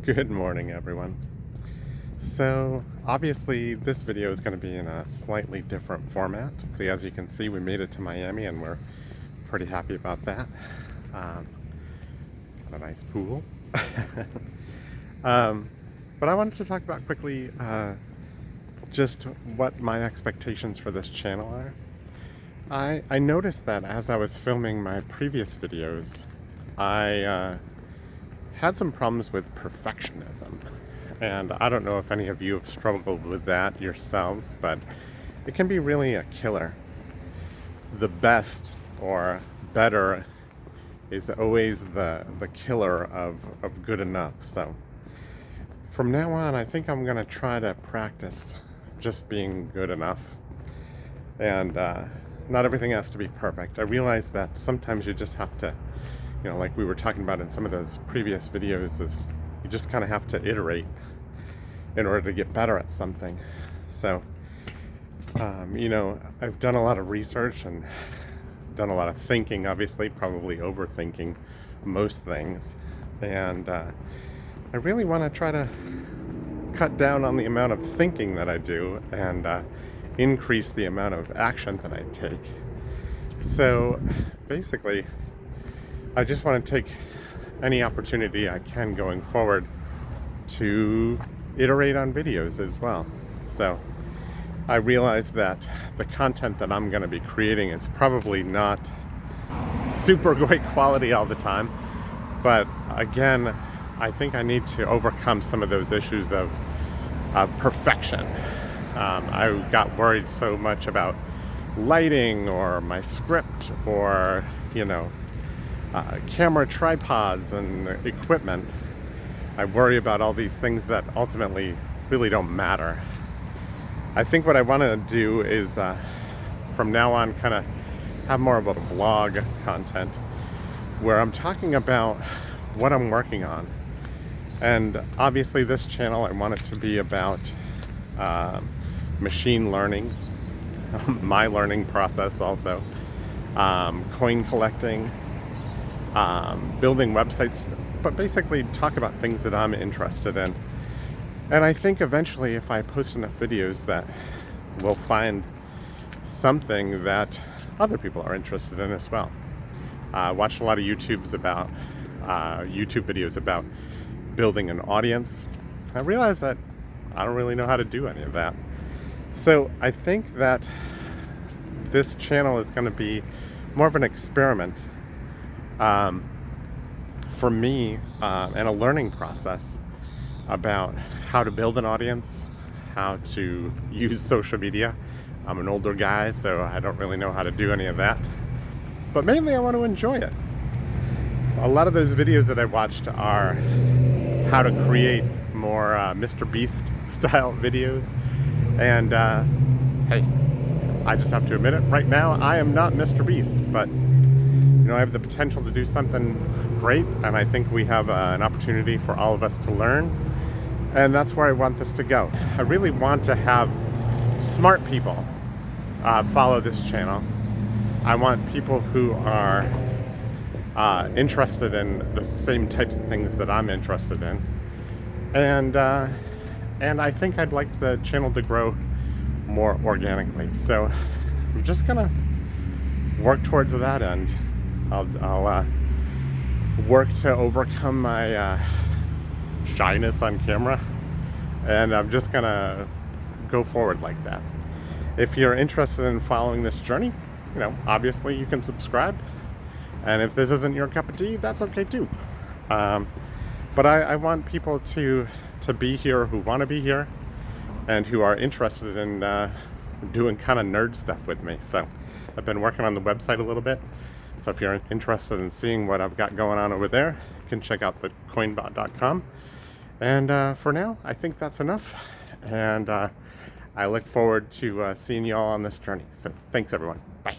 Good morning, everyone. So, obviously, this video is going to be in a slightly different format. As you can see, we made it to Miami, and we're pretty happy about that. Um, got a nice pool. But I wanted to talk about quickly just what my expectations for this channel are. I noticed that as I was filming my previous videos, I had some problems with perfectionism. And I don't know if any of you have struggled with that yourselves, but it can be really a killer. The best or better is always the killer of good enough. So from now on, I think I'm going to try to practice just being good enough. And not everything has to be perfect. I realize that sometimes you just have to, like we were talking about in some of those previous videos, is you just kind of have to iterate in order to get better at something. So, I've done a lot of research and done a lot of thinking, obviously, probably overthinking most things. And I really want to try to cut down on the amount of thinking that I do and increase the amount of action that I take. So basically, I just want to take any opportunity I can going forward to iterate on videos as well. So I realize that the content that I'm going to be creating is probably not super great quality all the time, but again, I think I need to overcome some of those issues of perfection. I got worried so much about lighting or my script or camera tripods and equipment. I worry about all these things that ultimately really don't matter. I think what I want to do is from now on kind of have more of a vlog content where I'm talking about what I'm working on. And obviously this channel, I want it to be about machine learning, my learning process also, coin collecting, building websites, but basically talk about things that I'm interested in. And I think eventually if I post enough videos that we'll find something that other people are interested in as well. I watched a lot of YouTube videos about building an audience. I realized that I don't really know how to do any of that. So I think that this channel is going to be more of an experiment for me and a learning process about how to build an audience, how to use social media. I'm an older guy, so I don't really know how to do any of that. But mainly I want to enjoy it. A lot of those videos that I watched are how to create more Mr. Beast style videos. And hey, I just have to admit it, right now I am not Mr. Beast, but I have the potential to do something great, and I think we have an opportunity for all of us to learn, and that's where I want this to go. I really want to have smart people follow this channel. I want people who are interested in the same types of things that I'm interested in, and I think I'd like the channel to grow more organically. So I'm just gonna work towards that end. I'll work to overcome my shyness on camera, and I'm just gonna go forward like that. If you're interested in following this journey, obviously you can subscribe, and if this isn't your cup of tea, that's okay too. But I want people to be here who want to be here and who are interested in doing kind of nerd stuff with me. So I've been working on the website a little bit. So if you're interested in seeing what I've got going on over there, you can check out the coinbot.com. And for now, I think that's enough. And I look forward to seeing you all on this journey. So thanks, everyone. Bye.